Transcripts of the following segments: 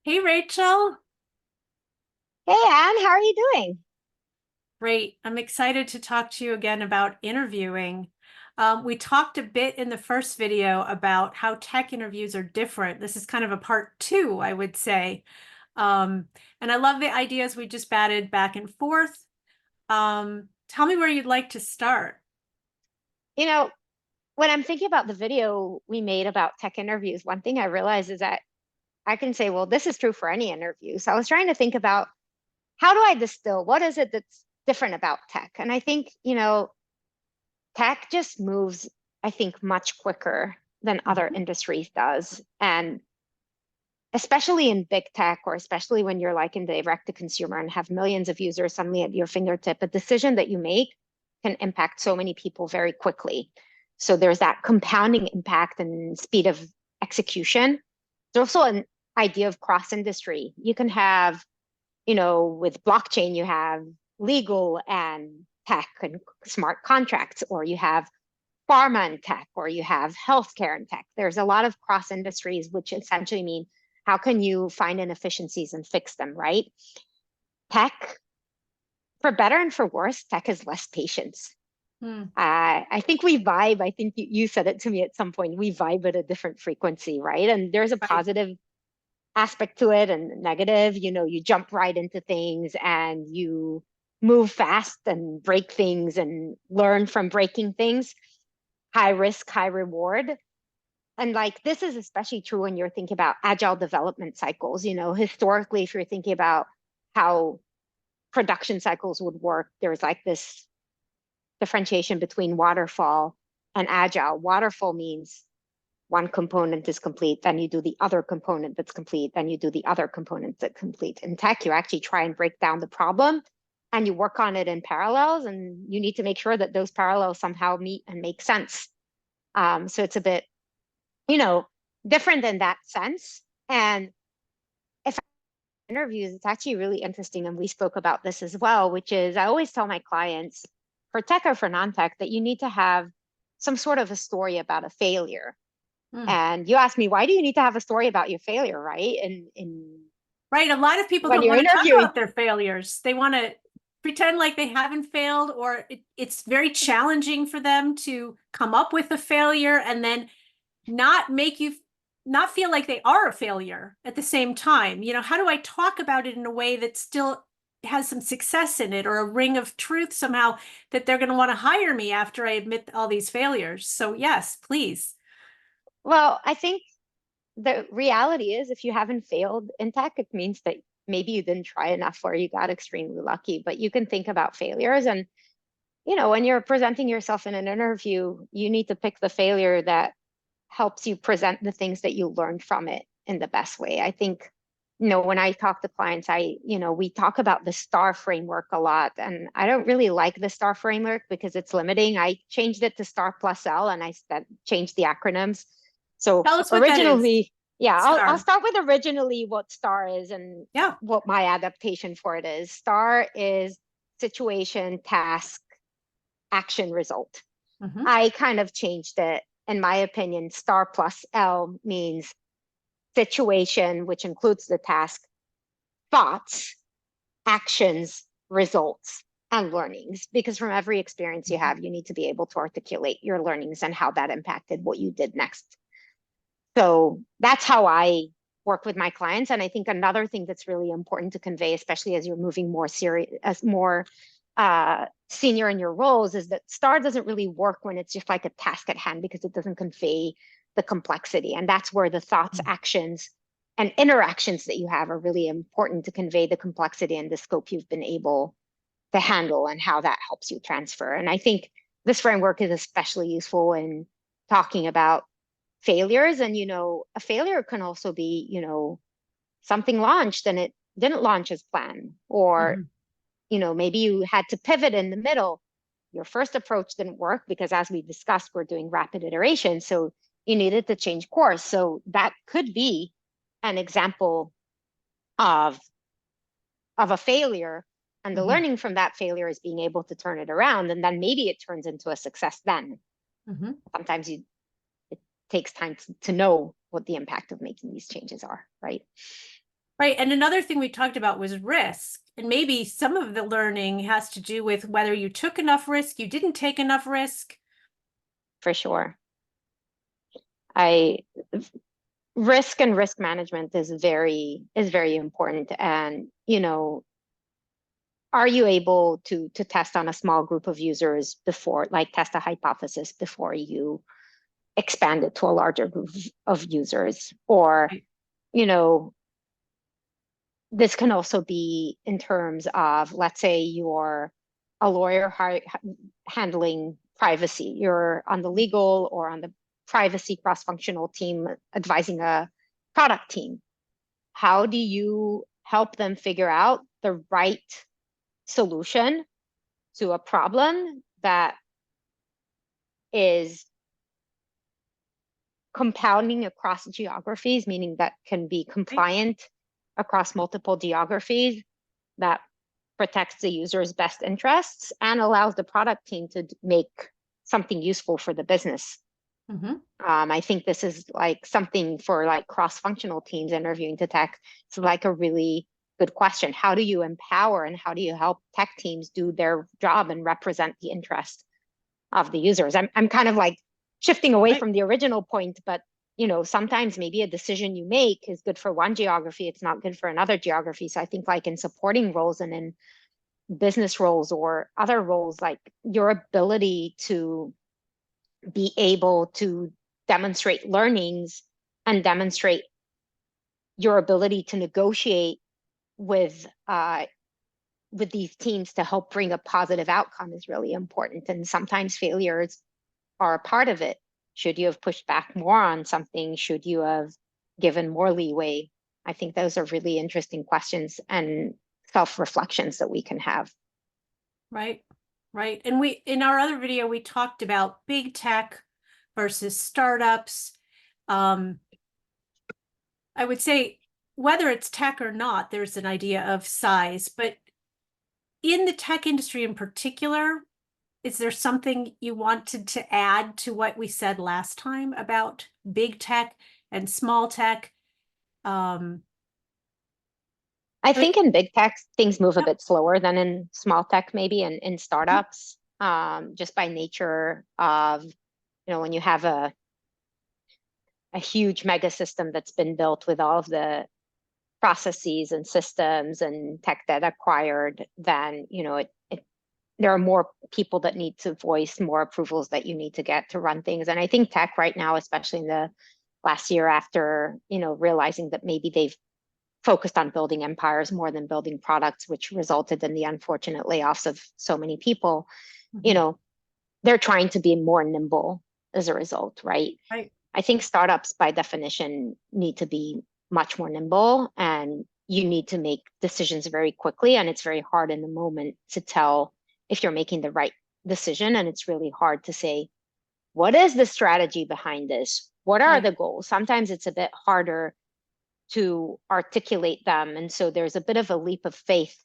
Hey Rachel. Hey Anne, how are you doing? Great. I'm excited to talk to you again about interviewing. We talked a bit in the first video about how tech interviews are different. This is kind of a part two, I would say. Um, and I love the ideas we just batted back and forth. Tell me where you'd like to start. You know, when I'm thinking about the video we made about tech interviews, one thing I realized is that I can say, well, this is true for any interview. So I was trying to think about how do I distill? What is it that's different about tech? And I think, tech just moves, I think, much quicker than other Mhm. industries does. And especially in big tech, or especially when you're like in direct to consumer and have millions of users suddenly at your fingertip, a decision that you make can impact so many people very quickly. So there's that compounding impact and speed of execution. There's also an idea of cross industry. You can have, with blockchain, you have legal and tech and smart contracts, or you have pharma and tech, or you have healthcare and tech. There's a lot of cross industries, which essentially mean how can you find inefficiencies and fix them, right? Tech, for better and for worse, tech is less patience. Hmm. I think we vibe. I think you said it to me at some point. We vibe at a different frequency, right? And there's a Right. positive aspect to it and negative. You jump right into things and you move fast and break things and learn from breaking things. High risk, high reward. And like this is especially true when you're thinking about agile development cycles. Historically, if you're thinking about how production cycles would work, there's like this differentiation between waterfall and agile. Waterfall means one component is complete, then you do the other component that's complete, then you do the other component that's complete. In tech, you actually try and break down the problem and you work on it in parallels, and you need to make sure that those parallels somehow meet and make sense. So it's a bit, you know, different in that sense. And if interviews, it's actually really interesting. And we spoke about this as well, which is I always tell my clients for tech or for non-tech that you need to have some sort of a story about a failure. Hmm. And you asked me, why do you need to have a story about your failure, right? In Right. A lot of people when don't you're want to talk interviewing, about their failures. They want to pretend like they haven't failed, or it's very challenging for them to come up with a failure and then not make you not feel like they are a failure at the same time. How do I talk about it in a way that still has some success in it, or a ring of truth somehow that they're going to want to hire me after I admit all these failures? So, yes, please. well, I think the reality is if you haven't failed in tech, it means that maybe you didn't try enough or you got extremely lucky. But you can think about failures. And, when you're presenting yourself in an interview, you need to pick the failure that helps you present the things that you learned from it in the best way. I think, when I talk to clients, we talk about the STAR framework a lot. And I don't really like the STAR framework because it's limiting. I changed it to STAR plus L and I changed the acronyms. So Tell us what that is. originally, yeah, I'll Star. start with originally what STAR is and Yeah. what my adaptation for it is. STAR is situation, task, action, result. Hmm. I kind of changed it. In my opinion, star plus L means situation, which includes the task, thoughts, actions, results, and learnings. Because from every experience you have, you need to be able to articulate your learnings and how that impacted what you did next. So that's how I work with my clients. And I think another thing that's really important to convey, especially as you're moving more serious, as more senior in your roles, is that STAR doesn't really work when it's just like a task at hand because it doesn't convey the complexity. And that's where the thoughts, actions, and interactions that you have are really important to convey the complexity and the scope you've been able to handle and how that helps you transfer. And I think this framework is especially useful in talking about failures. And, a failure can also be, something launched and it didn't launch as planned, or, Hmm. maybe you had to pivot in the middle. Your first approach didn't work because, as we discussed, we're doing rapid iteration. So you needed to change course. So that could be an example of of a failure. And the Hmm. learning from that failure is being able to turn it around. And then maybe it turns into a success then. Hmm. Sometimes it takes time to know what the impact of making these changes are, right? Right. And another thing we talked about was risk. And maybe some of the learning has to do with whether you took enough risk, you didn't take enough risk. For sure. I risk and risk management is very important. And, are you able to test on a small group of users before, like test a hypothesis before you expand it to a larger group of users? Or, Right. you know, this can also be in terms of, let's say you're a lawyer handling privacy. You're on the legal or on the privacy cross-functional team advising a product team. How do you help them figure out the right solution to a problem that is compounding across geographies, meaning that can be Right. compliant across multiple geographies, that protects the user's best interests and allows the product team to make something useful for the business. Mm-hmm. I think this is like something for like cross-functional teams interviewing to tech. It's like a really good question. How do you empower and how do you help tech teams do their job and represent the interest of the users? I'm kind of like shifting away Right. from the original point, but sometimes maybe a decision you make is good for one geography, it's not good for another geography. So I think like in supporting roles and in business roles or other roles, like your ability to be able to demonstrate learnings and demonstrate your ability to negotiate with these teams to help bring a positive outcome is really important. And sometimes failures are a part of it. Should you have pushed back more on something? Should you have given more leeway? I think those are really interesting questions and self-reflections that we can have. Right. Right. And we, in our other video, we talked about big tech versus startups. Um, I would say whether it's tech or not, there's an idea of size, but in the tech industry in particular, is there something you wanted to add to what we said last time about big tech and small tech? Um, I but think in big tech, things move a yep. bit slower than in small tech, maybe in startups, just by nature of, when you have a huge mega system that's been built with all of the processes and systems and tech that acquired, then, there are more people that need to voice more approvals that you need to get to run things. And I think tech right now, especially in the last year after, realizing that maybe they've focused on building empires more than building products, which resulted in the unfortunate layoffs of so many people, you Mhm. know, they're trying to be more nimble as a result, right? Right. I think startups by definition need to be much more nimble and you need to make decisions very quickly. And it's very hard in the moment to tell if you're making the right decision. And it's really hard to say, what is the strategy behind this? What are Right. the goals? Sometimes it's a bit harder to articulate them. And so there's a bit of a leap of faith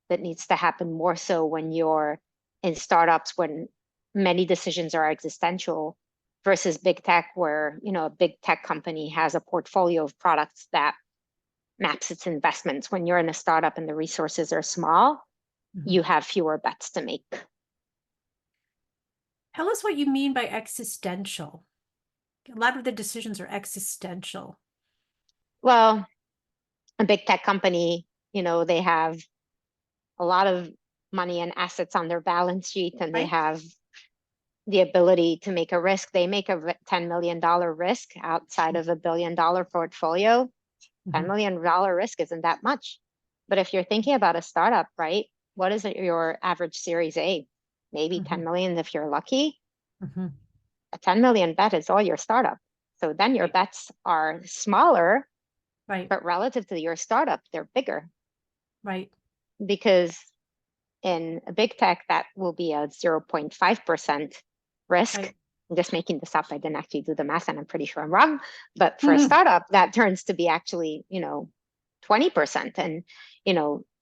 that needs to happen more so when you're in startups, when many decisions are existential versus big tech, where, a big tech company has a portfolio of products that maps its investments. When you're in a startup and the resources are small, Mhm. you have fewer bets to make. Tell us what you mean by existential. A lot of the decisions are existential. Well, a big tech company, they have a lot of money and assets on their balance sheet and they Right. have the ability to make a risk. They make a $10 million risk outside of $1 billion portfolio. $10 Mhm. million risk isn't that much. But if you're thinking about a startup, right? What is your average Series A? Maybe Mhm. 10 million if you're lucky. Mhm. A 10 million bet is all your startup. So then your Right. bets are smaller, Right. but relative to your startup, they're bigger Right. because in a big tech, that will be a 0.5% risk. Right. I'm just making this up. I didn't actually do the math and I'm pretty sure I'm wrong. But for a Mhm. startup, that turns to be actually, 20%. And,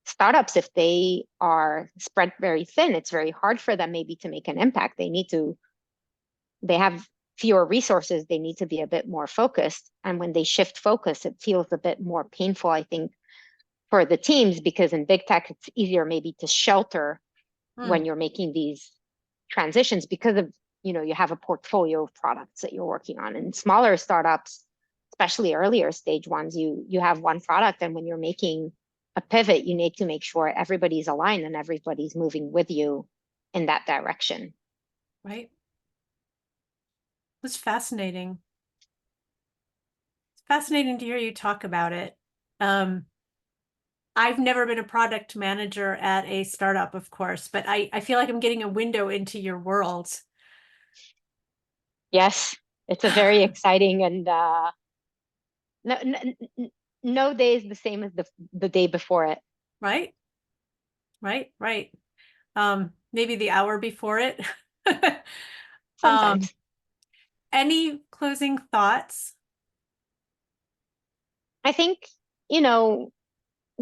startups, if they are spread very thin, it's very hard for them maybe to make an impact. They have fewer resources. They need to be a bit more focused. And when they shift focus, it feels a bit more painful, I think, for the teams, because in big tech, it's easier maybe to shelter when Mm, you're making these transitions because of, you have a portfolio of products that you're working on. In smaller startups, especially earlier stage ones, you have one product, and when you're making a pivot, you need to make sure everybody's aligned and everybody's moving with you in that direction. right. It's fascinating. It's fascinating to hear you talk about it. Um, I've never been a product manager at a startup, of course, but I feel like I'm getting a window into your world. Yes, it's a very exciting and no, no day is the same as the day before it. Right? Right, right. Maybe the hour before it. Um, Sometimes. any closing thoughts? I think, you know,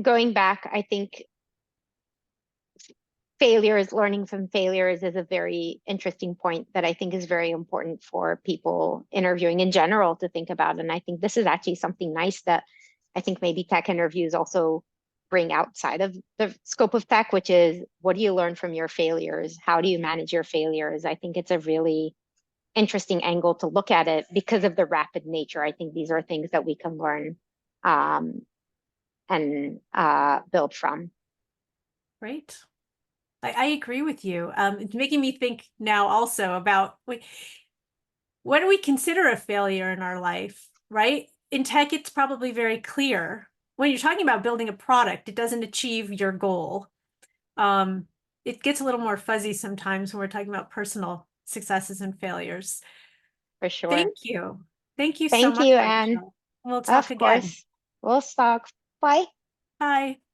going back, I think failures, learning from failures is a very interesting point that I think is very important for people interviewing in general to think about. And I think this is actually something nice that I think maybe tech interviews also bring outside of the scope of tech, which is what do you learn from your failures? How do you manage your failures? I think it's a really interesting angle to look at it because of the rapid nature. I think these are things that we can learn um, and build from. Right. I agree with you. It's making me think now also about what do we consider a failure in our life, right? In tech, it's probably very clear. When you're talking about building a product, it doesn't achieve your goal. Um, it gets a little more fuzzy sometimes when we're talking about personal successes and failures. For sure. Thank you. Thank you so Thank much, you, Anne. Rachel. We'll talk Of again. course. We'll talk. Bye. Bye.